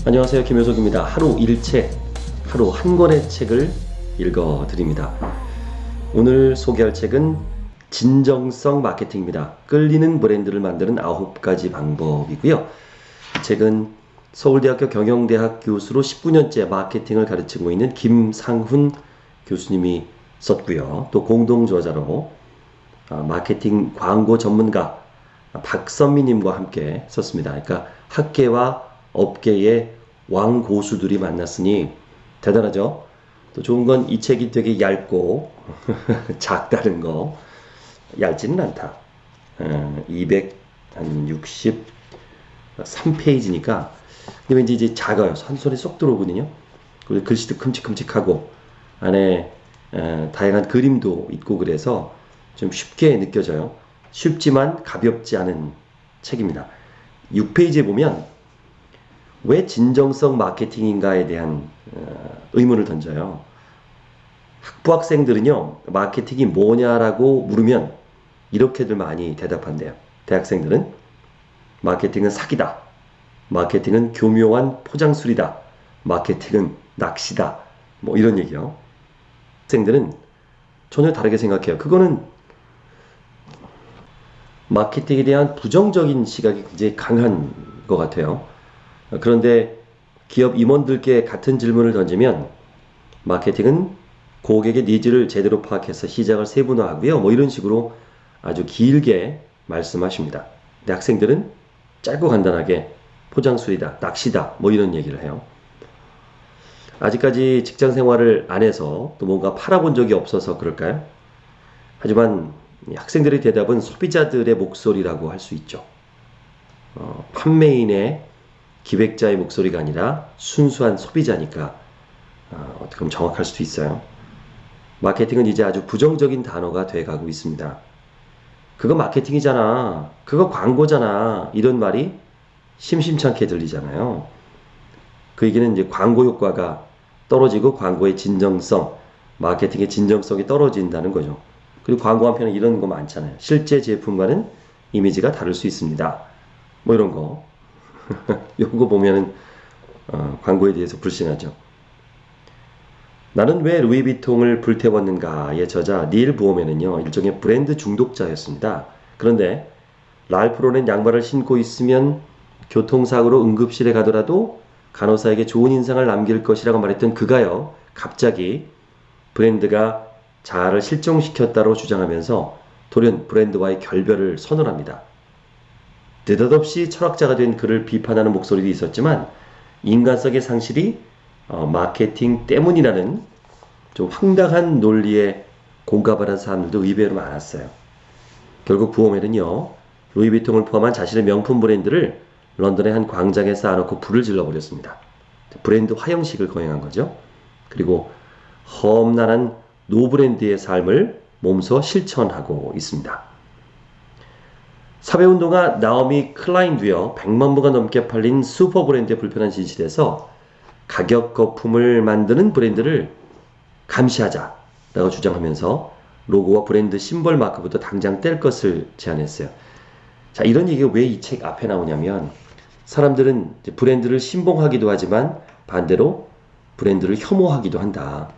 안녕하세요. 김효석입니다. 하루 1책, 하루 한 권의 책을 읽어드립니다. 오늘 소개할 책은 진정성 마케팅입니다. 끌리는 브랜드를 만드는 9가지 방법이고요. 이 책은 서울대학교 경영대학 교수로 19년째 마케팅을 가르치고 있는 김상훈 교수님이 썼고요. 또 공동저자로 마케팅 광고 전문가 박선미님과 함께 썼습니다. 그러니까 학계와 업계의 왕고수들이 만났으니 대단하죠. 또 좋은 건 이 책이 되게 얇고 작다는 거. 얇지는 않다. 263페이지니까 근데 왠지 이제 작아요. 한 손에 쏙 들어오거든요. 그리고 글씨도 큼직큼직하고 안에 다양한 그림도 있고 그래서 좀 쉽게 느껴져요. 쉽지만 가볍지 않은 책입니다. 6페이지에 보면 왜 진정성 마케팅인가에 대한 의문을 던져요. 학부 학생들은요, 마케팅이 뭐냐라고 물으면 이렇게들 많이 대답한대요. 대학생들은 마케팅은 사기다. 마케팅은 교묘한 포장술이다. 마케팅은 낚시다. 뭐 이런 얘기요. 학생들은 전혀 다르게 생각해요. 그거는 마케팅에 대한 부정적인 시각이 굉장히 강한 것 같아요. 그런데 기업 임원들께 같은 질문을 던지면 마케팅은 고객의 니즈를 제대로 파악해서 시장을 세분화하고요. 뭐 이런 식으로 아주 길게 말씀하십니다. 근데 학생들은 짧고 간단하게 포장술이다, 낚시다, 뭐 이런 얘기를 해요. 아직까지 직장 생활을 안 해서 또 뭔가 팔아본 적이 없어서 그럴까요? 하지만 학생들의 대답은 소비자들의 목소리라고 할 수 있죠. 판매인의 기획자의 목소리가 아니라 순수한 소비자니까 어떻게 보면 정확할 수도 있어요. 마케팅은 이제 아주 부정적인 단어가 돼가고 있습니다. 그거 마케팅이잖아. 그거 광고잖아. 이런 말이 심심찮게 들리잖아요. 그 얘기는 이제 광고 효과가 떨어지고 광고의 진정성, 마케팅의 진정성이 떨어진다는 거죠. 그리고 광고 한편에 이런 거 많잖아요. 실제 제품과는 이미지가 다를 수 있습니다. 뭐 이런 거. 요거 보면은 광고에 대해서 불신하죠. 나는 왜 루이비통을 불태웠는가의 저자 닐 보어맨은요, 일종의 브랜드 중독자였습니다. 그런데 랄프 로렌 양말을 신고 있으면 교통사고로 응급실에 가더라도 간호사에게 좋은 인상을 남길 것이라고 말했던 그가요, 갑자기 브랜드가 자아를 실종시켰다고 주장하면서 돌연 브랜드와의 결별을 선언합니다. 느닷없이 철학자가 된 그를 비판하는 목소리도 있었지만 인간성의 상실이 마케팅 때문이라는 좀 황당한 논리에 공감을 한 사람들도 의외로 많았어요. 결국 부어맨은요, 루이비통을 포함한 자신의 명품 브랜드를 런던의 한 광장에 쌓아놓고 불을 질러버렸습니다. 브랜드 화형식을 거행한 거죠. 그리고 험난한 노브랜드의 삶을 몸소 실천하고 있습니다. 사회운동가 나오미 클라인도요, 100만 부가 넘게 팔린 슈퍼 브랜드의 불편한 진실에서 가격 거품을 만드는 브랜드를 감시하자라고 주장하면서 로고와 브랜드 심벌 마크부터 당장 뗄 것을 제안했어요. 자, 이런 얘기가 왜 이 책 앞에 나오냐면 사람들은 이제 브랜드를 신봉하기도 하지만 반대로 브랜드를 혐오하기도 한다.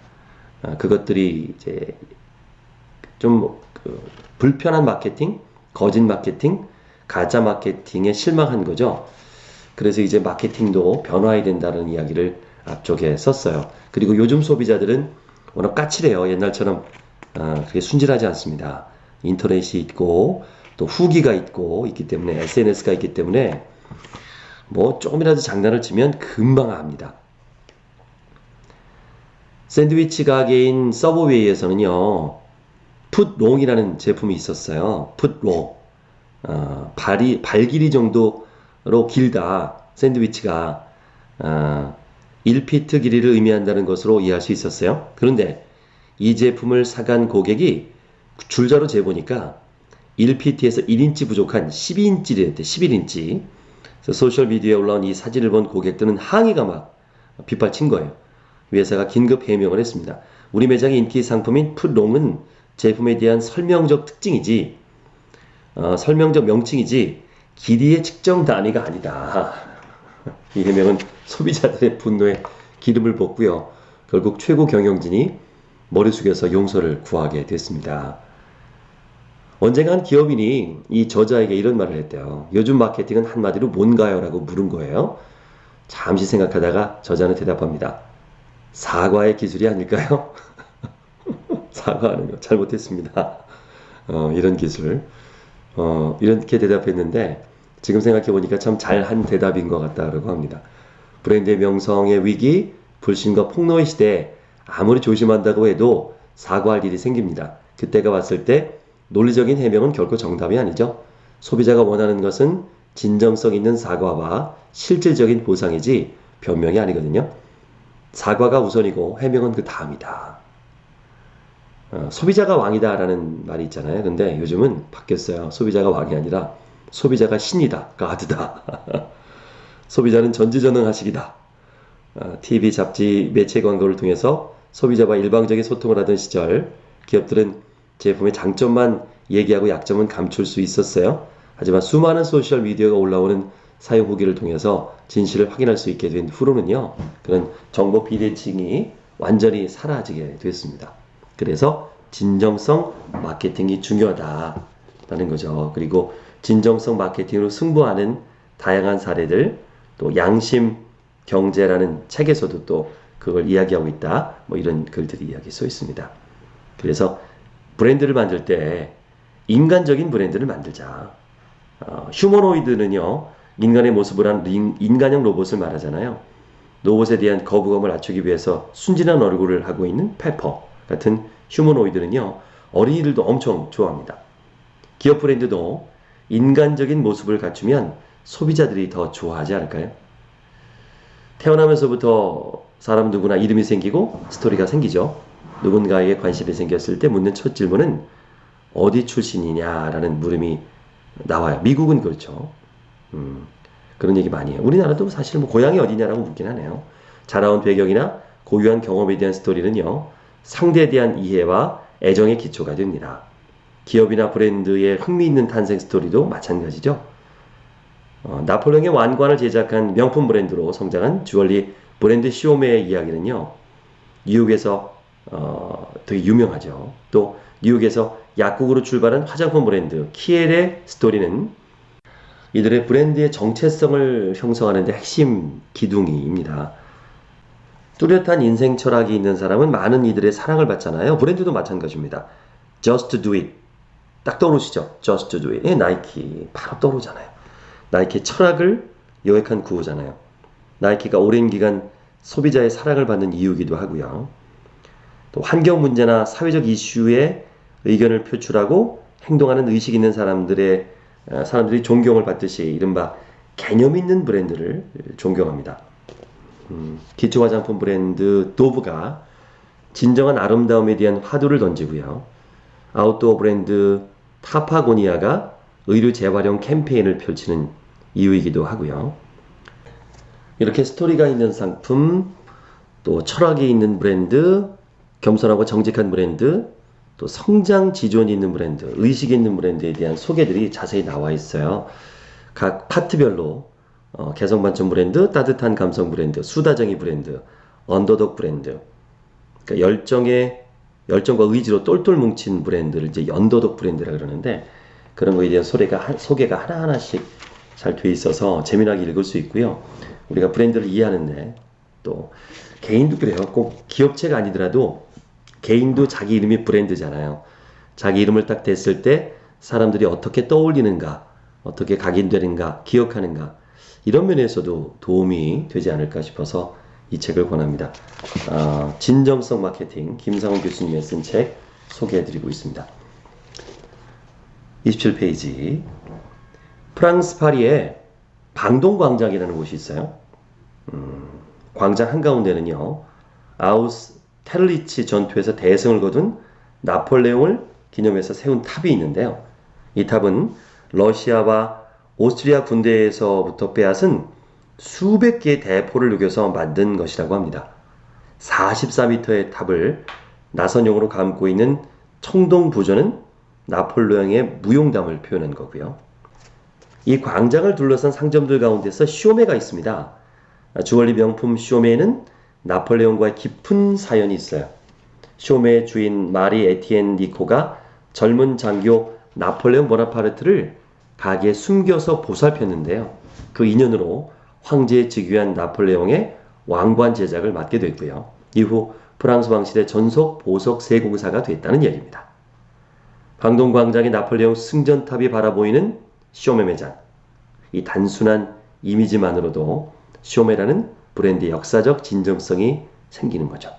그것들이 이제 좀 불편한 마케팅, 거짓 마케팅, 가짜 마케팅에 실망한 거죠. 그래서 이제 마케팅도 변화해야 된다는 이야기를 앞쪽에 썼어요. 그리고 요즘 소비자들은 워낙 까칠해요. 옛날처럼 그렇게 순진하지 않습니다. 인터넷이 있고 또 후기가 있기 때문에 SNS가 있기 때문에 뭐 조금이라도 장난을 치면 금방 압니다. 샌드위치 가게인 서브웨이에서는요, 풋롱이라는 제품이 있었어요. 풋롱. 발 길이 정도로 길다. 샌드위치가 1피트 길이를 의미한다는 것으로 이해할 수 있었어요. 그런데 이 제품을 사간 고객이 줄자로 재보니까 1pt에서 1인치 부족한 12인치랬대. 11인치. 그래서 소셜미디어에 올라온 이 사진을 본 고객들은 항의가 막 빗발친 거예요. 회사가 긴급 해명을 했습니다. 우리 매장의 인기 상품인 풋롱은 제품에 대한 설명적 특징이지, 설명적 명칭이지 길이의 측정 단위가 아니다. 이 해명은 소비자들의 분노에 기름을 붓고요. 결국 최고 경영진이 머리 숙여서 용서를 구하게 됐습니다. 언젠가 한 기업인이 이 저자에게 이런 말을 했대요. 요즘 마케팅은 한마디로 뭔가요? 라고 물은 거예요. 잠시 생각하다가 저자는 대답합니다. 사과의 기술이 아닐까요? 사과하는 거 잘못했습니다. 이런 기술. 이렇게 대답했는데 지금 생각해보니까 참 잘한 대답인 것 같다고 합니다. 브랜드의 명성의 위기, 불신과 폭로의 시대에 아무리 조심한다고 해도 사과할 일이 생깁니다. 그때가 왔을 때 논리적인 해명은 결코 정답이 아니죠. 소비자가 원하는 것은 진정성 있는 사과와 실질적인 보상이지 변명이 아니거든요. 사과가 우선이고 해명은 그 다음이다. 소비자가 왕이다라는 말이 있잖아요. 근데 요즘은 바뀌었어요. 소비자가 왕이 아니라 소비자가 신이다, 가드다. 소비자는 전지전능하시기다. TV, 잡지, 매체 광고를 통해서 소비자와 일방적인 소통을 하던 시절 기업들은 제품의 장점만 얘기하고 약점은 감출 수 있었어요. 하지만 수많은 소셜미디어가 올라오는 사용 후기를 통해서 진실을 확인할 수 있게 된 후로는요. 그런 정보 비대칭이 완전히 사라지게 됐습니다. 그래서 진정성 마케팅이 중요하다라는 거죠. 그리고 진정성 마케팅으로 승부하는 다양한 사례들, 또 양심 경제라는 책에서도 또 그걸 이야기하고 있다. 뭐 이런 글들이 이야기 써 있습니다. 그래서 브랜드를 만들 때 인간적인 브랜드를 만들자. 휴머노이드는요, 인간의 모습을 한 인간형 로봇을 말하잖아요. 로봇에 대한 거부감을 낮추기 위해서 순진한 얼굴을 하고 있는 페퍼 같은 휴머노이드는요, 어린이들도 엄청 좋아합니다. 기업 브랜드도 인간적인 모습을 갖추면 소비자들이 더 좋아하지 않을까요? 태어나면서부터 사람 누구나 이름이 생기고 스토리가 생기죠. 누군가에게 관심이 생겼을 때 묻는 첫 질문은 어디 출신이냐라는 물음이 나와요. 미국은 그렇죠. 그런 얘기 많이 해요. 우리나라도 사실 뭐 고향이 어디냐라고 묻긴 하네요. 자라온 배경이나 고유한 경험에 대한 스토리는요, 상대에 대한 이해와 애정의 기초가 됩니다. 기업이나 브랜드의 흥미있는 탄생 스토리도 마찬가지죠. 나폴레옹의 왕관을 제작한 명품 브랜드로 성장한 주얼리 브랜드 시오메의 이야기는요, 뉴욕에서 되게 유명하죠. 또 뉴욕에서 약국으로 출발한 화장품 브랜드 키엘의 스토리는 이들의 브랜드의 정체성을 형성하는 데 핵심 기둥이입니다. 뚜렷한 인생 철학이 있는 사람은 많은 이들의 사랑을 받잖아요. 브랜드도 마찬가지입니다. Just do it. 딱 떠오르시죠? Just do it. 나이키 바로 떠오르잖아요. 나이키의 철학을 요약한 구호잖아요. 나이키가 오랜 기간 소비자의 사랑을 받는 이유이기도 하고요. 또 환경 문제나 사회적 이슈에 의견을 표출하고 행동하는 의식 있는 사람들이 존경을 받듯이 이른바 개념 있는 브랜드를 존경합니다. 기초 화장품 브랜드 도브가 진정한 아름다움에 대한 화두를 던지고요. 아웃도어 브랜드 타파고니아가 의류 재활용 캠페인을 펼치는 이유이기도 하고요. 이렇게 스토리가 있는 상품, 또 철학이 있는 브랜드, 겸손하고 정직한 브랜드, 또 성장 지존이 있는 브랜드, 의식이 있는 브랜드에 대한 소개들이 자세히 나와 있어요. 각 파트별로 개성 만점 브랜드, 따뜻한 감성 브랜드, 수다쟁이 브랜드, 언더독 브랜드, 그러니까 열정과 의지로 똘똘 뭉친 브랜드를 이제 언더독 브랜드라 그러는데, 그런 거에 대한 소개가 하나하나씩 잘 돼 있어서 재미나게 읽을 수 있고요. 우리가 브랜드를 이해하는데, 또 개인도 그래요. 꼭 기업체가 아니더라도 개인도 자기 이름이 브랜드잖아요. 자기 이름을 딱 댔을 때 사람들이 어떻게 떠올리는가, 어떻게 각인되는가, 기억하는가, 이런 면에서도 도움이 되지 않을까 싶어서 이 책을 권합니다. 진정성 마케팅, 김상훈 교수님의 쓴 책 소개해드리고 있습니다. 27페이지. 프랑스 파리에 방동광장이라는 곳이 있어요. 광장 한가운데는요, 아우스테르리츠 전투에서 대승을 거둔 나폴레옹을 기념해서 세운 탑이 있는데요. 이 탑은 러시아와 오스트리아 군대에서부터 빼앗은 수백 개의 대포를 녹여서 만든 것이라고 합니다. 44m의 탑을 나선형으로 감고 있는 청동부조는 나폴레옹의 무용담을 표현한 거고요. 이 광장을 둘러싼 상점들 가운데서 시오메가 있습니다. 주얼리 명품 쇼메에는 나폴레옹과의 깊은 사연이 있어요. 쇼메의 주인 마리 에티엔 니코가 젊은 장교 나폴레옹 보나파르트를 가게에 숨겨서 보살폈는데요. 그 인연으로 황제에 즉위한 나폴레옹의 왕관 제작을 맡게 됐고요. 이후 프랑스 왕실의 전속 보석 세공사가 됐다는 얘기입니다. 방동광장의 나폴레옹 승전탑이 바라보이는 쇼메 매장. 이 단순한 이미지만으로도 쇼메라는 브랜드의 역사적 진정성이 생기는 거죠.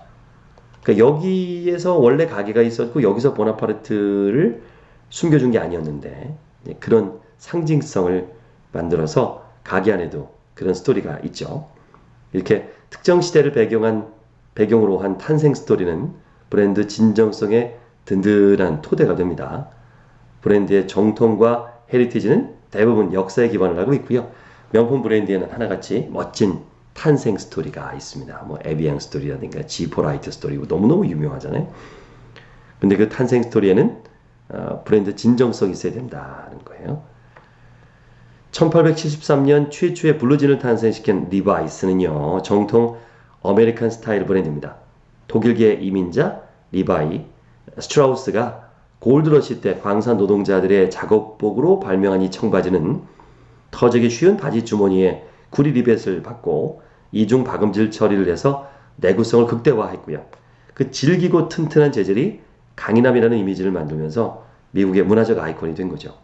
그러니까 여기에서 원래 가게가 있었고 여기서 보나파르트를 숨겨준 게 아니었는데 그런 상징성을 만들어서 가게 안에도 그런 스토리가 있죠. 이렇게 특정 시대를 배경으로 한 탄생 스토리는 브랜드 진정성의 든든한 토대가 됩니다. 브랜드의 정통과 헤리티지는 대부분 역사에 기반을 하고 있고요. 명품 브랜드에는 하나같이 멋진 탄생 스토리가 있습니다. 뭐 에비앙 스토리라든가 지포라이트 스토리 너무너무 유명하잖아요. 근데 그 탄생 스토리에는 브랜드 진정성이 있어야 된다는 거예요. 1873년 최초의 블루진을 탄생시킨 리바이스는요. 정통 아메리칸 스타일 브랜드입니다. 독일계 이민자 리바이 스트라우스가 골드러시 때 광산 노동자들의 작업복으로 발명한 이 청바지는 터지기 쉬운 바지 주머니에 구리 리벳을 받고 이중 박음질 처리를 해서 내구성을 극대화했고요. 그 질기고 튼튼한 재질이 강인함이라는 이미지를 만들면서 미국의 문화적 아이콘이 된 거죠.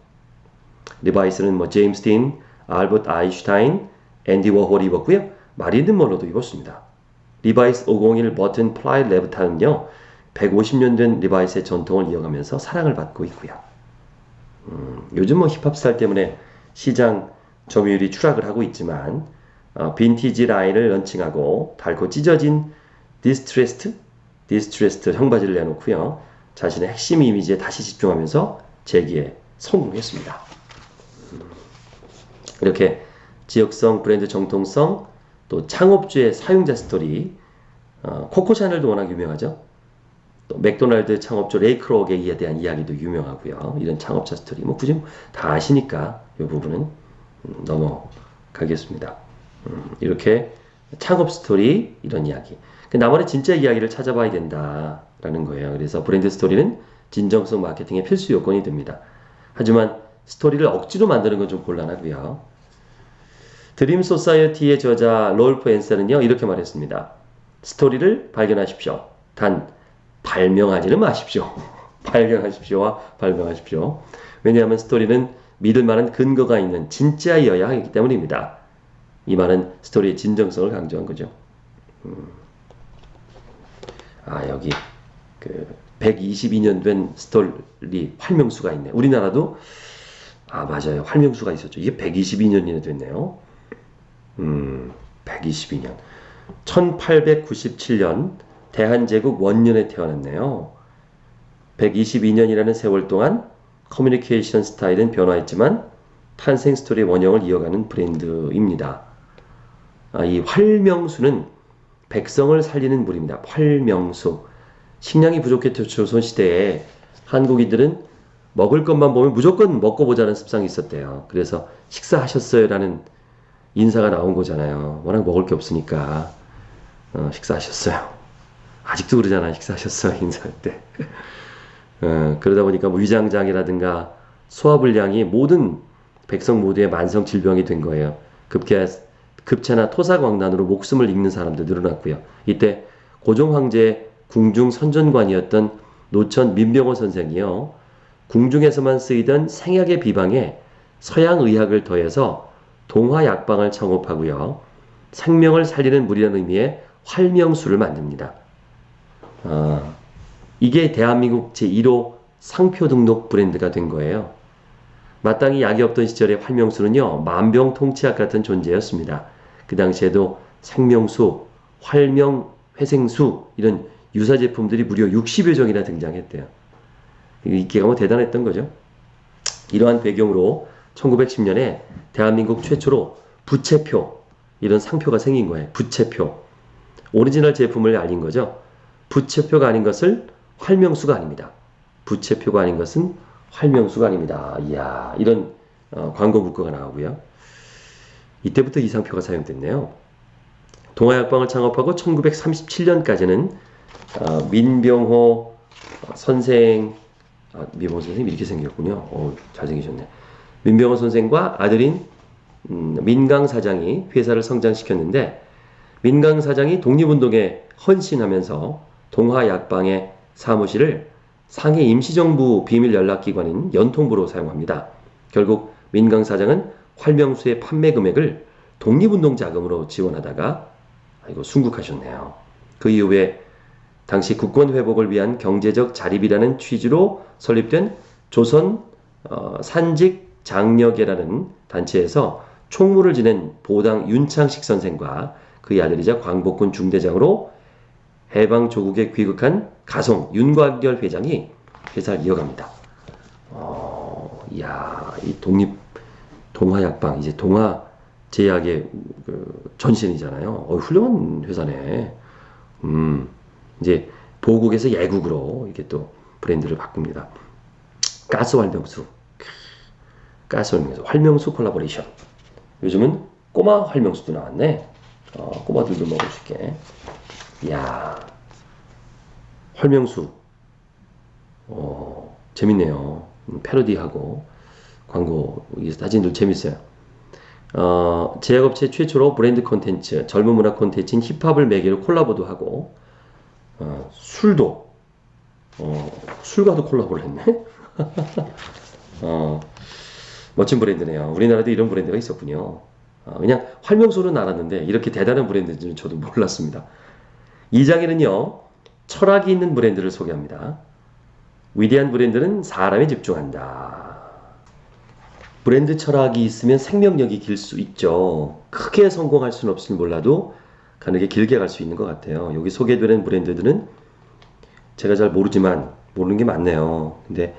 리바이스는 뭐 제임스 딘, 알버트 아인슈타인, 앤디 워홀이 입었고요. 마릴린 먼로도 입었습니다. 리바이스 501 버튼 플라이 레브타는요. 150년 된 리바이스의 전통을 이어가면서 사랑을 받고 있고요. 요즘 뭐 힙합 스타일 때문에 시장 점유율이 추락을 하고 있지만 빈티지 라인을 런칭하고 달고 찢어진 디스트레스트 청바지를 내놓고요. 자신의 핵심 이미지에 다시 집중하면서 재기에 성공했습니다. 이렇게 지역성, 브랜드 정통성, 또 창업주의 사용자 스토리, 코코 샤넬도 워낙 유명하죠. 또 맥도날드 창업주 레이 크록에 대한 이야기도 유명하고요. 이런 창업자 스토리 뭐 굳이 다 아시니까 이 부분은 넘어가겠습니다. 이렇게 창업 스토리 이런 이야기. 나만의 진짜 이야기를 찾아봐야 된다라는 거예요. 그래서 브랜드 스토리는 진정성 마케팅의 필수 요건이 됩니다. 하지만 스토리를 억지로 만드는 건 좀 곤란하고요. 드림 소사이어티의 저자 롤프 앤서는요 이렇게 말했습니다. 스토리를 발견하십시오. 단 발명하지는 마십시오. 발견하십시오와 발명하십시오. 왜냐하면 스토리는 믿을 만한 근거가 있는 진짜이어야 하기 때문입니다. 이 말은 스토리의 진정성을 강조한 거죠. 여기 그 122년 된 스토리 활명수가 있네. 우리나라도 맞아요. 활명수가 있었죠. 이게 122년이나 됐네요. 122년. 1897년 대한제국 원년에 태어났네요. 122년이라는 세월 동안 커뮤니케이션 스타일은 변화했지만 탄생 스토리의 원형을 이어가는 브랜드입니다. 이 활명수는 백성을 살리는 물입니다. 활명수. 식량이 부족했던 조선시대에 한국인들은 먹을 것만 보면 무조건 먹고 보자는 습성이 있었대요. 그래서 식사하셨어요? 라는 인사가 나온 거잖아요. 워낙 먹을 게 없으니까 식사하셨어요. 아직도 그러잖아요. 식사하셨어요? 인사할 때. 그러다 보니까 뭐 위장장애라든가 소화불량이 모든 백성 모두의 만성 질병이 된 거예요. 급체나 토사광난으로 목숨을 잃는 사람도 늘어났고요. 이때 고종 황제의 궁중 선전관이었던 노천 민병호 선생이요. 궁중에서만 쓰이던 생약의 비방에 서양 의학을 더해서 동화 약방을 창업하고요. 생명을 살리는 물이라는 의미의 활명수를 만듭니다. 이게 대한민국 제1호 상표 등록 브랜드가 된 거예요. 마땅히 약이 없던 시절의 활명수는요. 만병통치약 같은 존재였습니다. 그 당시에도 생명수, 활명, 회생수 이런 유사 제품들이 무려 60여 종이나 등장했대요. 인기가 뭐 대단했던 거죠. 이러한 배경으로 1910년에 대한민국 최초로 부채표 이런 상표가 생긴 거예요. 부채표. 오리지널 제품을 알린 거죠. 부채표가 아닌 것을 활명수가 아닙니다. 부채표가 아닌 것은 활명수가 아닙니다. 이야, 이런 광고 문구가 나오고요. 이때부터 이 상표가 사용됐네요. 동아약방을 창업하고 1937년까지는 민병호 선생, 민병호 선생님 이렇게 생겼군요. 잘생기셨네. 민병호 선생과 아들인 민강 사장이 회사를 성장시켰는데, 민강 사장이 독립운동에 헌신하면서 동아약방의 사무실을 상해 임시정부 비밀연락기관인 연통부로 사용합니다. 결국 민강 사장은 활명수의 판매 금액을 독립운동 자금으로 지원하다가 순국하셨네요. 그 이후에 당시 국권 회복을 위한 경제적 자립이라는 취지로 설립된 조선 산직 장려계라는 단체에서 총무를 지낸 보당 윤창식 선생과 그의 아들이자 광복군 중대장으로 해방 조국에 귀국한 가송 윤관결 회장이 회사를 이어갑니다. 이 동아약방, 이제 동아제약의 전신이잖아요. 훌륭한 회사네. 이제 보국에서 예국으로 이렇게 또 브랜드를 바꿉니다. 가스활명수, 활명수 콜라보레이션. 요즘은 꼬마 활명수도 나왔네. 꼬마들도 먹을 수 있게. 이야, 활명수. 재밌네요. 패러디하고 광고, 이 사진들 재밌어요. 제약업체 최초로 브랜드 콘텐츠, 젊은 문화 콘텐츠인 힙합을 매개로 콜라보도 하고, 술도, 술과도 콜라보를 했네? 멋진 브랜드네요. 우리나라도 이런 브랜드가 있었군요. 그냥 활명수는 알았는데 이렇게 대단한 브랜드인지는 저도 몰랐습니다. 2장에는요, 철학이 있는 브랜드를 소개합니다. 위대한 브랜드는 사람에 집중한다. 브랜드 철학이 있으면 생명력이 길 수 있죠. 크게 성공할 수는 없을지 몰라도 가늘게 길게 갈 수 있는 것 같아요. 여기 소개되는 브랜드들은 제가 잘 모르지만 모르는 게 많네요. 근데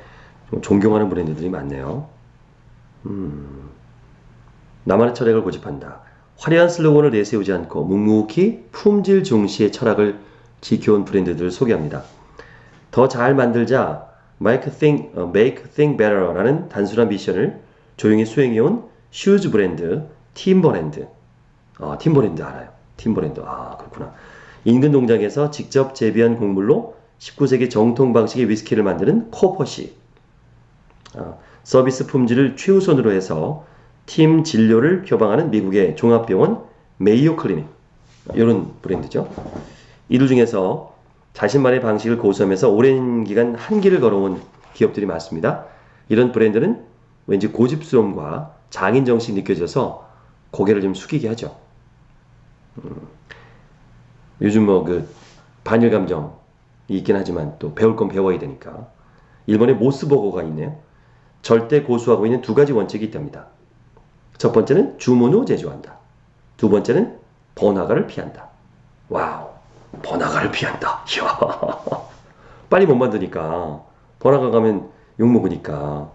좀 존경하는 브랜드들이 많네요. 나만의 철학을 고집한다. 화려한 슬로건을 내세우지 않고 묵묵히 품질 중시의 철학을 지켜온 브랜드들을 소개합니다. 더 잘 만들자, make thing better라는 단순한 미션을 조용히 수행해온 슈즈 브랜드 팀버랜드. 팀버랜드 알아요. 팀버랜드. 그렇구나. 인근 농장에서 직접 재배한 곡물로 19세기 정통 방식의 위스키를 만드는 코퍼시. 서비스 품질을 최우선으로 해서 팀 진료를 표방하는 미국의 종합병원 메이오 클리닉. 이런 브랜드죠. 이들 중에서 자신만의 방식을 고수하면서 오랜 기간 한길을 걸어온 기업들이 많습니다. 이런 브랜드는 왠지 고집스러움과 장인정신이 느껴져서 고개를 좀 숙이게 하죠. 요즘 반일 감정이 있긴 하지만 또 배울 건 배워야 되니까. 일본의 모스버거가 있네요. 절대 고수하고 있는 두 가지 원칙이 있답니다. 첫 번째는 주문을 제조한다. 두 번째는 번화가를 피한다. 와우, 번화가를 피한다. 이야. 빨리 못 만드니까 번화가 가면 욕먹으니까.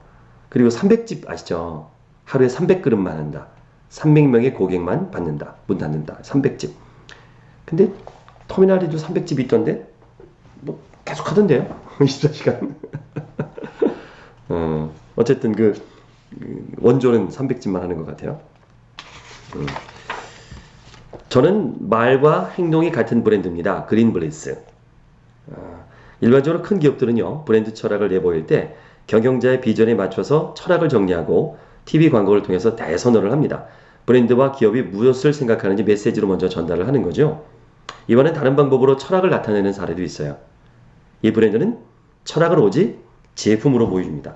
그리고 300집 아시죠? 하루에 300그릇만 한다. 300명의 고객만 받는다. 문 닫는다. 300집. 근데 터미널에도 300집이 있던데 뭐 계속 하던데요. 24시간. 어쨌든 원조는 300집만 하는 것 같아요. 저는 말과 행동이 같은 브랜드입니다. 그린블리스. 일반적으로 큰 기업들은요, 브랜드 철학을 내보일 때 경영자의 비전에 맞춰서 철학을 정리하고 TV 광고를 통해서 대선언을 합니다. 브랜드와 기업이 무엇을 생각하는지 메시지로 먼저 전달을 하는 거죠. 이번엔 다른 방법으로 철학을 나타내는 사례도 있어요. 이 브랜드는 철학을 오직 제품으로 보여줍니다.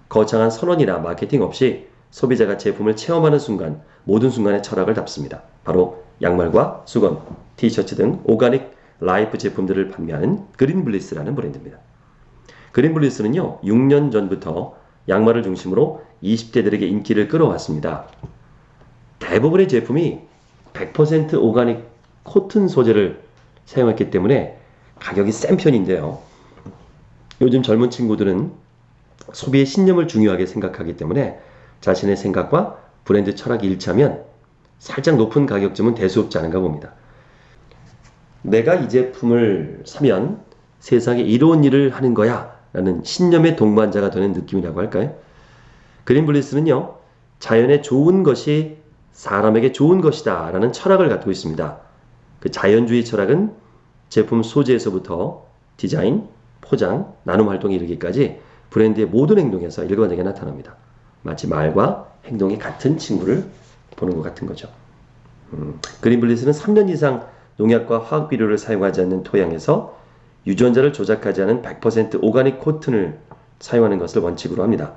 거창한 선언이나 마케팅 없이 소비자가 제품을 체험하는 순간 모든 순간에 철학을 담습니다. 바로 양말과 수건, 티셔츠 등 오가닉 라이프 제품들을 판매하는 그린블리스라는 브랜드입니다. 그린블리스는요, 6년 전부터 양말을 중심으로 20대들에게 인기를 끌어왔습니다. 대부분의 제품이 100% 오가닉 코튼 소재를 사용했기 때문에 가격이 센 편인데요. 요즘 젊은 친구들은 소비의 신념을 중요하게 생각하기 때문에 자신의 생각과 브랜드 철학이 일치하면 살짝 높은 가격쯤은 대수롭지 않은가 봅니다. 내가 이 제품을 사면 세상에 이로운 일을 하는 거야 라는 신념의 동반자가 되는 느낌이라고 할까요? 그린블리스는요, 자연에 좋은 것이 사람에게 좋은 것이다 라는 철학을 갖고 있습니다. 그 자연주의 철학은 제품 소재에서부터 디자인, 포장, 나눔 활동에 이르기까지 브랜드의 모든 행동에서 일관되게 나타납니다. 마치 말과 행동이 같은 친구를 보는 것 같은 거죠. 그린블리스는 3년 이상 농약과 화학 비료를 사용하지 않는 토양에서 유전자를 조작하지 않은 100% 오가닉 코튼을 사용하는 것을 원칙으로 합니다.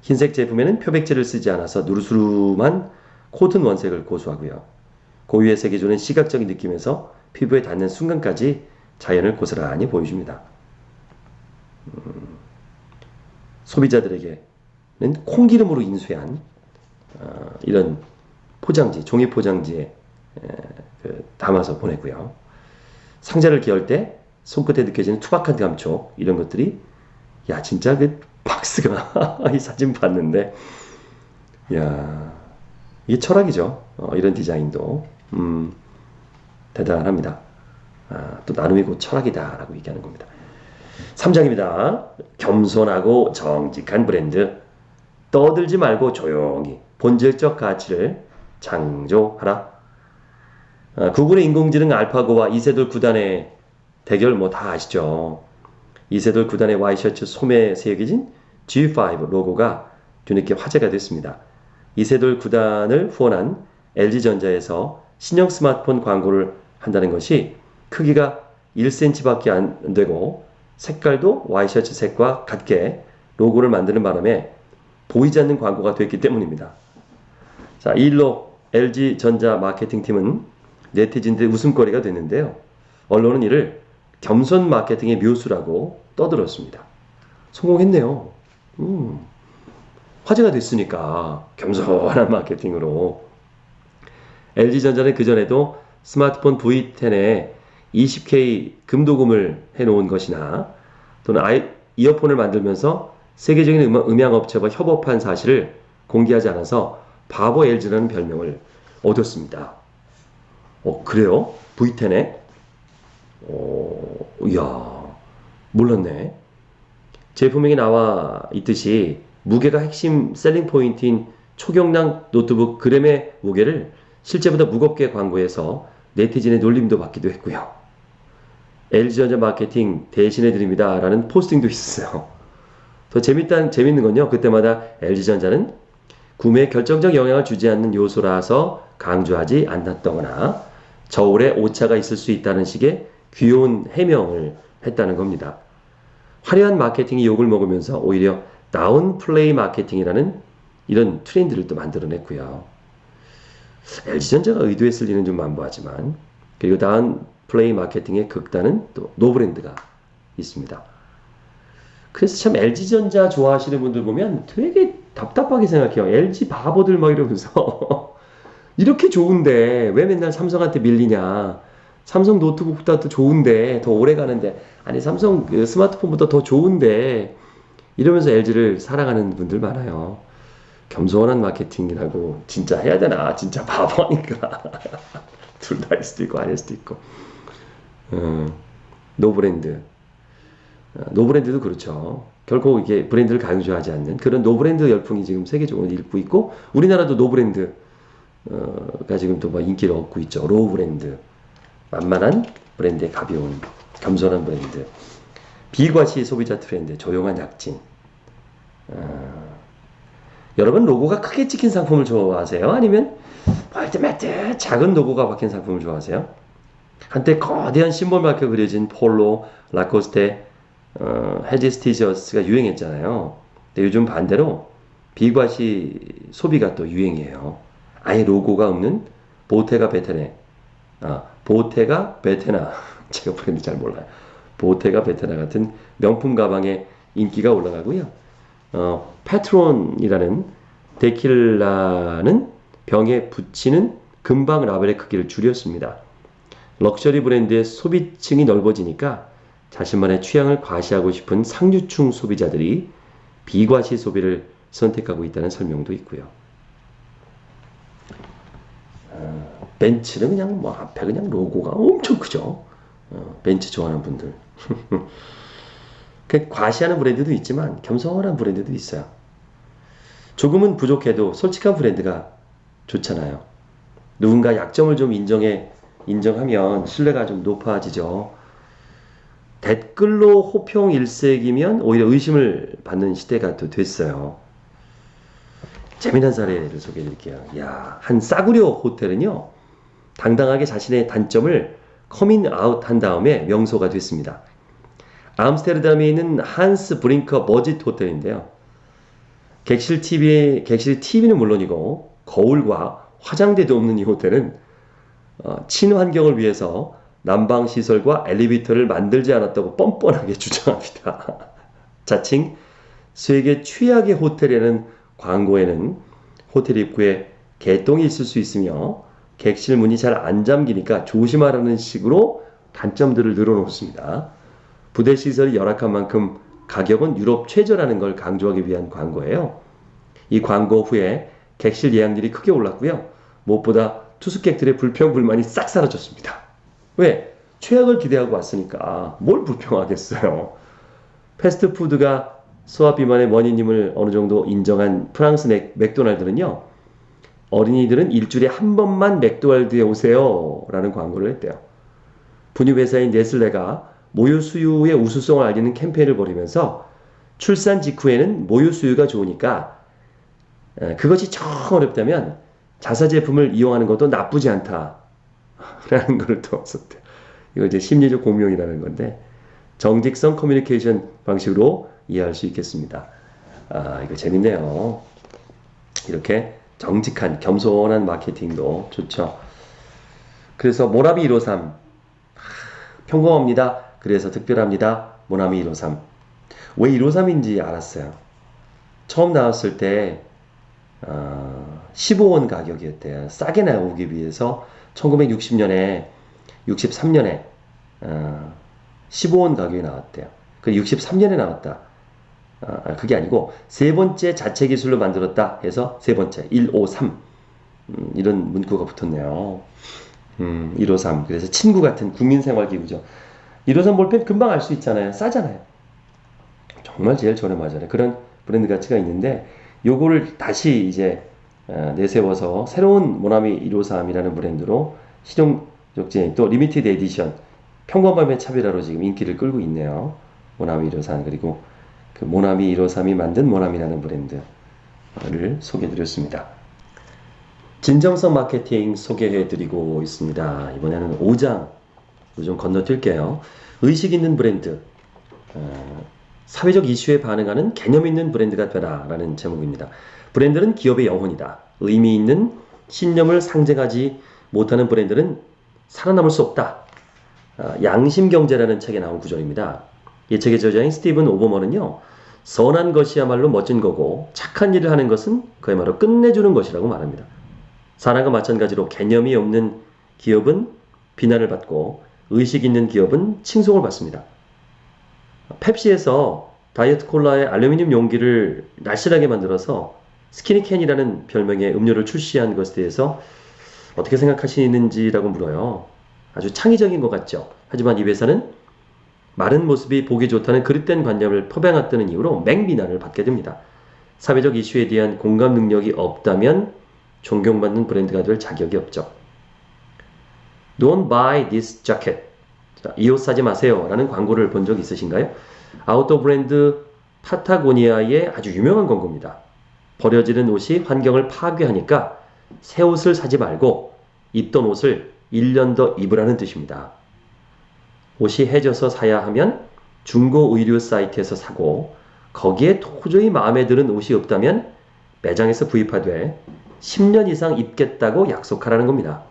흰색 제품에는 표백제를 쓰지 않아서 누르스름한 코튼 원색을 고수하고요. 고유의 색이 주는 시각적인 느낌에서 피부에 닿는 순간까지 자연을 고스란히 보여줍니다. 소비자들에게는 콩기름으로 인쇄한 이런 포장지, 종이 포장지에 담아서 보내고요. 상자를 기열 때 손끝에 느껴지는 투박한 감촉, 이런 것들이 야 진짜 그 박스가 이 사진 봤는데 야 이게 철학이죠. 이런 디자인도 대단합니다. 또 나눔이 곧 철학이다 라고 얘기하는 겁니다. 3장입니다. 겸손하고 정직한 브랜드. 떠들지 말고 조용히 본질적 가치를 창조하라. 구글의 인공지능 알파고와 이세돌 9단의 대결 뭐 다 아시죠? 이세돌 9단의 와이셔츠 소매에 새겨진 G5 로고가 뒤늦게 화제가 됐습니다. 이세돌 9단을 후원한 LG전자에서 신형 스마트폰 광고를 한다는 것이 크기가 1cm밖에 안 되고 색깔도 와이셔츠 색과 같게 로고를 만드는 바람에 보이지 않는 광고가 됐기 때문입니다. 자, 이 일로 LG전자 마케팅팀은 네티즌들의 웃음거리가 됐는데요. 언론은 이를 겸손 마케팅의 묘수라고 떠들었습니다. 성공했네요. 화제가 됐으니까 겸손한 마케팅으로. LG전자는 그전에도 스마트폰 V10에 20K 금도금을 해놓은 것이나 또는 이어폰을 만들면서 세계적인 음향업체와 협업한 사실을 공개하지 않아서 바보 LG라는 별명을 얻었습니다. 그래요? V10에? 이야, 몰랐네. 제품명이 나와 있듯이 무게가 핵심 셀링 포인트인 초경량 노트북 그램의 무게를 실제보다 무겁게 광고해서 네티즌의 놀림도 받기도 했고요. LG전자 마케팅 대신해드립니다 라는 포스팅도 있었어요. 더 재밌는 건요, 그때마다 LG전자는 구매에 결정적 영향을 주지 않는 요소라서 강조하지 않았다거나 저울에 오차가 있을 수 있다는 식의 귀여운 해명을 했다는 겁니다. 화려한 마케팅이 욕을 먹으면서 오히려 다운플레이 마케팅이라는 이런 트렌드를 또 만들어냈고요. LG전자가 의도했을 리는 좀 만무하지만, 그리고 다운플레이 마케팅의 극단은 또 노브랜드가 있습니다. 그래서 참 LG전자 좋아하시는 분들 보면 되게 답답하게 생각해요. LG 바보들 막 이러면서 이렇게 좋은데 왜 맨날 삼성한테 밀리냐. 삼성 노트북보다 더 좋은데, 더 오래 가는데, 아니 삼성 스마트폰보다 더 좋은데 이러면서 LG를 사랑하는 분들 많아요. 겸손한 마케팅이라고 진짜 해야 되나? 진짜 바보니까. 둘 다일 수도 있고 아닐 수도 있고. 노브랜드. 노브랜드도 그렇죠. 결코 이게 브랜드를 강조하지 않는 그런 노브랜드 열풍이 지금 세계적으로 일고 있고, 우리나라도 노브랜드가 지금 또 막 인기를 얻고 있죠. 로우 브랜드. 만만한 브랜드의 가벼운, 겸손한 브랜드. 비과시 소비자 트렌드, 조용한 약진. 여러분 로고가 크게 찍힌 상품을 좋아하세요? 아니면 멀티매트 작은 로고가 박힌 상품을 좋아하세요? 한때 거대한 심볼 마크가 그려진 폴로, 라코스테, 헤지스티저스가 유행했잖아요. 근데 요즘 반대로 비과시 소비가 또 유행이에요. 아예 로고가 없는 보테가 베테나 제가 브랜드 잘 몰라요. 보테가 베테나 같은 명품 가방의 인기가 올라가고요. 파트론이라는 데킬라는 병에 붙이는 금방 라벨의 크기를 줄였습니다. 럭셔리 브랜드의 소비층이 넓어지니까 자신만의 취향을 과시하고 싶은 상류층 소비자들이 비과시 소비를 선택하고 있다는 설명도 있고요. 벤츠는 그냥 뭐 앞에 그냥 로고가 엄청 크죠. 벤츠 좋아하는 분들. 과시하는 브랜드도 있지만 겸손한 브랜드도 있어요. 조금은 부족해도 솔직한 브랜드가 좋잖아요. 누군가 약점을 좀 인정해 인정하면 신뢰가 좀 높아지죠. 댓글로 호평 일색이면 오히려 의심을 받는 시대가 또 됐어요. 재미난 사례를 소개해 드릴게요. 한 싸구려 호텔은요, 당당하게 자신의 단점을 커밍 아웃 한 다음에 명소가 됐습니다. 암스테르담에 있는 한스 브링커 버짓 호텔인데요. 객실 TV는 물론이고 거울과 화장대도 없는 이 호텔은 친환경을 위해서 난방 시설과 엘리베이터를 만들지 않았다고 뻔뻔하게 주장합니다. 자칭 세계 최악의 호텔이라는 광고에는 호텔 입구에 개똥이 있을 수 있으며 객실 문이 잘 안 잠기니까 조심하라는 식으로 단점들을 늘어놓습니다. 부대 시설이 열악한 만큼 가격은 유럽 최저라는 걸 강조하기 위한 광고예요. 이 광고 후에 객실 예약률이 크게 올랐고요. 무엇보다 투숙객들의 불평불만이 싹 사라졌습니다. 왜? 최악을 기대하고 왔으니까 뭘 불평하겠어요. 패스트푸드가 소화 비만의 원인임을 어느 정도 인정한 프랑스 맥도날드는요, 어린이들은 일주일에 한 번만 맥도날드에 오세요 라는 광고를 했대요. 분유회사인 네슬레가 모유 수유의 우수성을 알리는 캠페인을 벌이면서 출산 직후에는 모유 수유가 좋으니까 그것이 정 어렵다면 자사 제품을 이용하는 것도 나쁘지 않다 라는 것을 또 썼대요. 이거 이제 심리적 공명이라는 건데 정직성 커뮤니케이션 방식으로 이해할 수 있겠습니다. 이거 재밌네요. 이렇게 정직한 겸손한 마케팅도 좋죠. 그래서 모나미 153 평범합니다. 그래서 특별합니다. 모나미 153 왜 153인지 알았어요. 처음 나왔을 때 15원 가격이었대요. 싸게 나오기 위해서 1963년에 15원 가격이 나왔대요. 그리고 63년에 나왔다. 그게 아니고 세 번째 자체 기술로 만들었다 해서 세 번째 153 이런 문구가 붙었네요. 153 그래서 친구 같은 국민생활기구죠. 153 볼펜 금방 알 수 있잖아요. 싸잖아요. 정말 제일 저렴하잖아요. 그런 브랜드 가치가 있는데 요거를 다시 이제 내세워서 새로운 모나미 153이라는 브랜드로 실용적 진행 또 리미티드 에디션 평범함의 차별화로 지금 인기를 끌고 있네요. 모나미 153 그리고 그 모나미 153이 만든 모나미라는 브랜드를 소개해드렸습니다. 진정성 마케팅 소개해드리고 있습니다. 이번에는 5장으로 좀 건너뛸게요. 의식 있는 브랜드, 사회적 이슈에 반응하는 개념 있는 브랜드가 되라 라는 제목입니다. 브랜드는 기업의 영혼이다. 의미 있는 신념을 상징하지 못하는 브랜드는 살아남을 수 없다. 양심경제라는 책에 나온 구절입니다. 이 책의 저자인 스티븐 오버먼은요, 선한 것이야말로 멋진 거고 착한 일을 하는 것은 그야말로 끝내주는 것이라고 말합니다. 사람과 마찬가지로 개념이 없는 기업은 비난을 받고 의식 있는 기업은 칭송을 받습니다. 펩시에서 다이어트 콜라의 알루미늄 용기를 날씬하게 만들어서 스키니캔이라는 별명의 음료를 출시한 것에 대해서 어떻게 생각하시는지라고 물어요. 아주 창의적인 것 같죠. 하지만 이 회사는 마른 모습이 보기 좋다는 그릇된 관념을 퍼병했다는 이유로 맹비난을 받게 됩니다. 사회적 이슈에 대한 공감 능력이 없다면 존경받는 브랜드가 될 자격이 없죠. Don't buy this jacket. 이 옷 사지 마세요 라는 광고를 본 적 있으신가요? 아웃도어 브랜드 파타고니아의 아주 유명한 광고입니다. 버려지는 옷이 환경을 파괴하니까 새 옷을 사지 말고 입던 옷을 1년 더 입으라는 뜻입니다. 옷이 해져서 사야 하면 중고 의류 사이트에서 사고 거기에 도저히 마음에 드는 옷이 없다면 매장에서 구입하되 10년 이상 입겠다고 약속하라는 겁니다.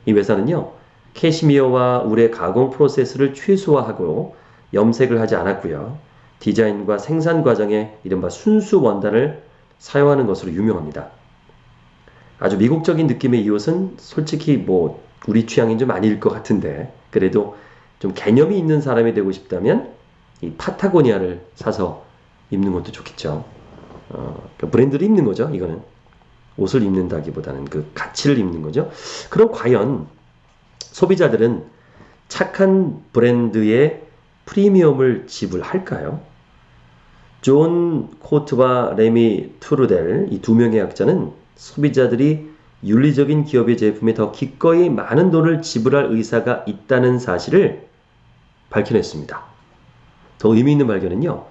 이 회사는요, 캐시미어와 울의 가공 프로세스를 최소화하고 염색을 하지 않았고요. 디자인과 생산 과정에 이른바 순수 원단을 사용하는 것으로 유명합니다. 아주 미국적인 느낌의 이 옷은 솔직히 우리 취향인 좀 아닐 것 같은데 그래도 좀 개념이 있는 사람이 되고 싶다면 이 파타고니아를 사서 입는 것도 좋겠죠. 브랜드를 입는 거죠. 이거는 옷을 입는다기보다는 그 가치를 입는 거죠. 그럼 과연 소비자들은 착한 브랜드의 프리미엄을 지불할까요? 존 코트와 레미 투르델 이 두 명의 학자는 소비자들이 윤리적인 기업의 제품에 더 기꺼이 많은 돈을 지불할 의사가 있다는 사실을 밝혀냈습니다. 더 의미 있는 발견은요,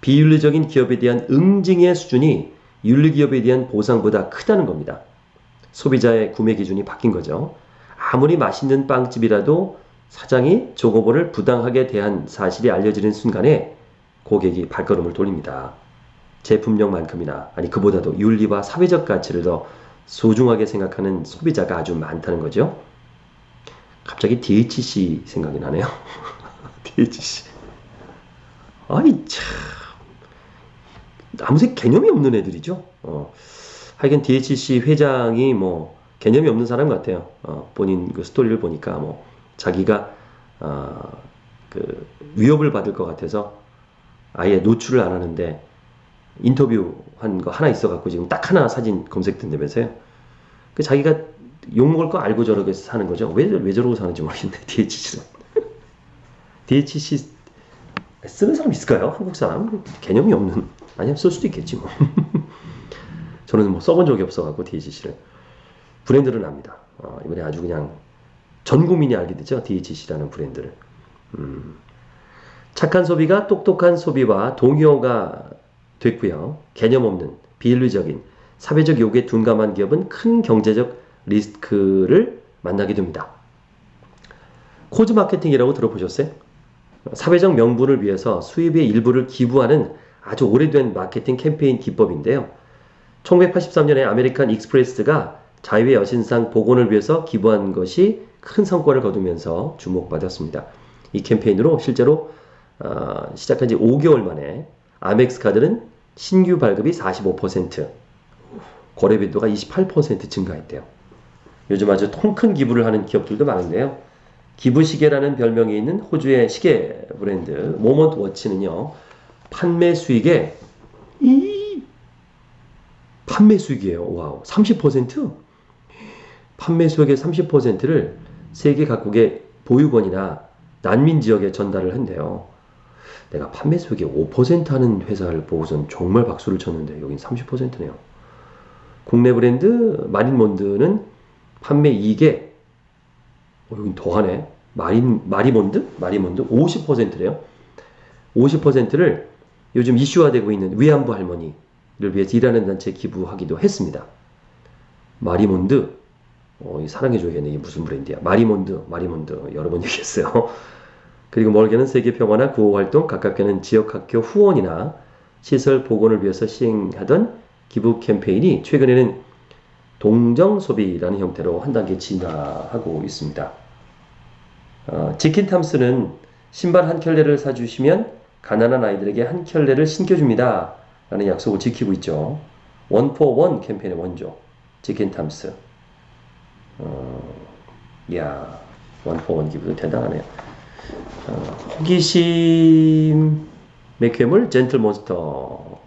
비윤리적인 기업에 대한 응징의 수준이 윤리기업에 대한 보상보다 크다는 겁니다. 소비자의 구매 기준이 바뀐 거죠. 아무리 맛있는 빵집이라도 사장이 종업원을 부당하게 대한 사실이 알려지는 순간에 고객이 발걸음을 돌립니다. 제품력만큼이나 아니 그보다도 윤리와 사회적 가치를 더 소중하게 생각하는 소비자가 아주 많다는 거죠. 갑자기 DHC 생각이 나네요. DHC. 아이 참 아무 개념이 없는 애들이죠. 하여간 DHC 회장이 뭐 개념이 없는 사람 같아요. 본인 그 스토리를 보니까 뭐 자기가 그 위협을 받을 것 같아서 아예 노출을 안 하는데 인터뷰한 거 하나 있어갖고 지금 딱 하나 사진 검색된다면서요. 그 자기가 욕먹을 거 알고 저렇게 사는 거죠. 왜 저러고 사는지 모르겠네. DHC는. DHC 쓰는 사람 있을까요? 한국 사람? 개념이 없는. 아니면 쓸 수도 있겠지 뭐. 저는 뭐 써본 적이 없어갖고 DHC를. 브랜드를 압니다. 이번에 아주 그냥 전 국민이 알게 되죠. DHC라는 브랜드를. 착한 소비가 똑똑한 소비와 동의어가 됐고요. 개념 없는 비윤리적인 사회적 요구에 둔감한 기업은 큰 경제적 리스크를 만나게 됩니다. 코즈 마케팅이라고 들어보셨어요? 사회적 명분을 위해서 수입의 일부를 기부하는 아주 오래된 마케팅 캠페인 기법인데요. 1983년에 아메리칸 익스프레스가 자유의 여신상 복원을 위해서 기부한 것이 큰 성과를 거두면서 주목받았습니다. 이 캠페인으로 실제로 시작한 지 5개월 만에 아멕스 카드는 신규 발급이 45%, 거래 빈도가 28% 증가했대요. 요즘 아주 통 큰 기부를 하는 기업들도 많은데요. 기부시계라는 별명이 있는 호주의 시계 브랜드 모먼트 워치는요. 판매 수익의 판매 수익이에요. 와우, 30%? 판매 수익의 30%를 세계 각국의 보육원이나 난민 지역에 전달을 한대요. 내가 판매 수익의 5% 하는 회사를 보고선 정말 박수를 쳤는데 여긴 30%네요. 국내 브랜드 마린몬드는 판매 이익의 여긴 더하네. 마리몬드 50%래요. 50%를 요즘 이슈화되고 있는 위안부 할머니를 위해서 일하는 단체에 기부하기도 했습니다. 마리몬드, 사랑해줘야겠네. 이게 무슨 브랜드야? 마리몬드 여러 번 얘기했어요. 그리고 멀게는 세계평화나 구호활동, 가깝게는 지역학교 후원이나 시설 복원을 위해서 시행하던 기부 캠페인이 최근에는 동정소비라는 형태로 한 단계 진화하고 있습니다. 지킨 탐스는 신발 한 켤레를 사주시면 가난한 아이들에게 한 켤레를 신겨줍니다 라는 약속을 지키고 있죠. 원 포 원 캠페인의 원조 지킨 탐스. 원 포 원 기부도 대단하네요. 호기심 맥괴물 젠틀몬스터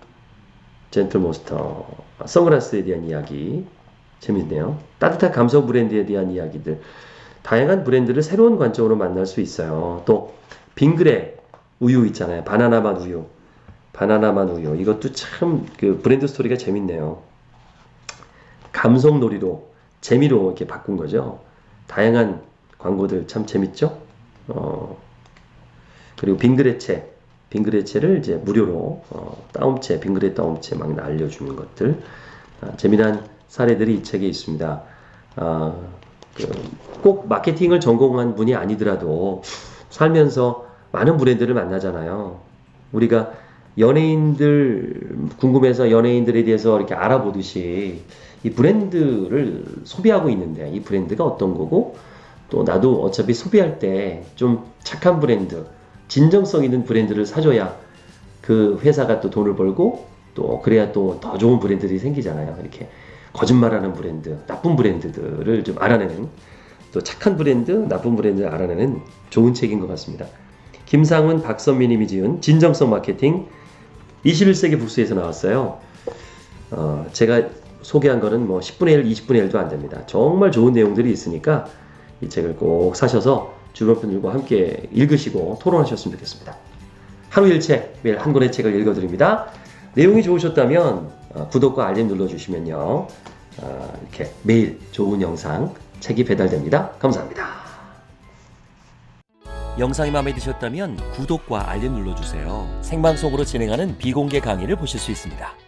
선글라스에 대한 이야기 재밌네요. 따뜻한 감성 브랜드에 대한 이야기들, 다양한 브랜드를 새로운 관점으로 만날 수 있어요. 또 빙그레 우유 있잖아요. 바나나맛 우유 이것도 참 그 브랜드 스토리가 재밌네요. 감성놀이로 재미로 이렇게 바꾼 거죠. 다양한 광고들 참 재밌죠. 그리고 빙그레체를 이제 무료로 빙그레 다움체 막 알려주는 것들, 재미난 사례들이 이 책에 있습니다. 꼭 마케팅을 전공한 분이 아니더라도 살면서 많은 브랜드를 만나잖아요. 우리가 연예인들 궁금해서 연예인들에 대해서 이렇게 알아보듯이 이 브랜드를 소비하고 있는데 이 브랜드가 어떤 거고, 또 나도 어차피 소비할 때 좀 착한 브랜드, 진정성 있는 브랜드를 사줘야 그 회사가 또 돈을 벌고, 또 그래야 또 더 좋은 브랜드들이 생기잖아요. 이렇게 거짓말하는 브랜드, 나쁜 브랜드들을 좀 알아내는, 또 착한 브랜드, 나쁜 브랜드를 알아내는 좋은 책인 것 같습니다. 김상훈, 박선미님이 지은 진정성 마케팅 21세기 북스에서 나왔어요. 제가 소개한 거는 뭐 10분의 1, 20분의 1도 안 됩니다. 정말 좋은 내용들이 있으니까 이 책을 꼭 사셔서 주변 분들과 함께 읽으시고 토론하셨으면 좋겠습니다. 하루 1책, 매일 한 권의 책을 읽어드립니다. 내용이 좋으셨다면 구독과 알림 눌러주시면요, 이렇게 매일 좋은 영상, 책이 배달됩니다. 감사합니다. 영상이 마음에 드셨다면 구독과 알림 눌러주세요. 생방송으로 진행하는 비공개 강의를 보실 수 있습니다.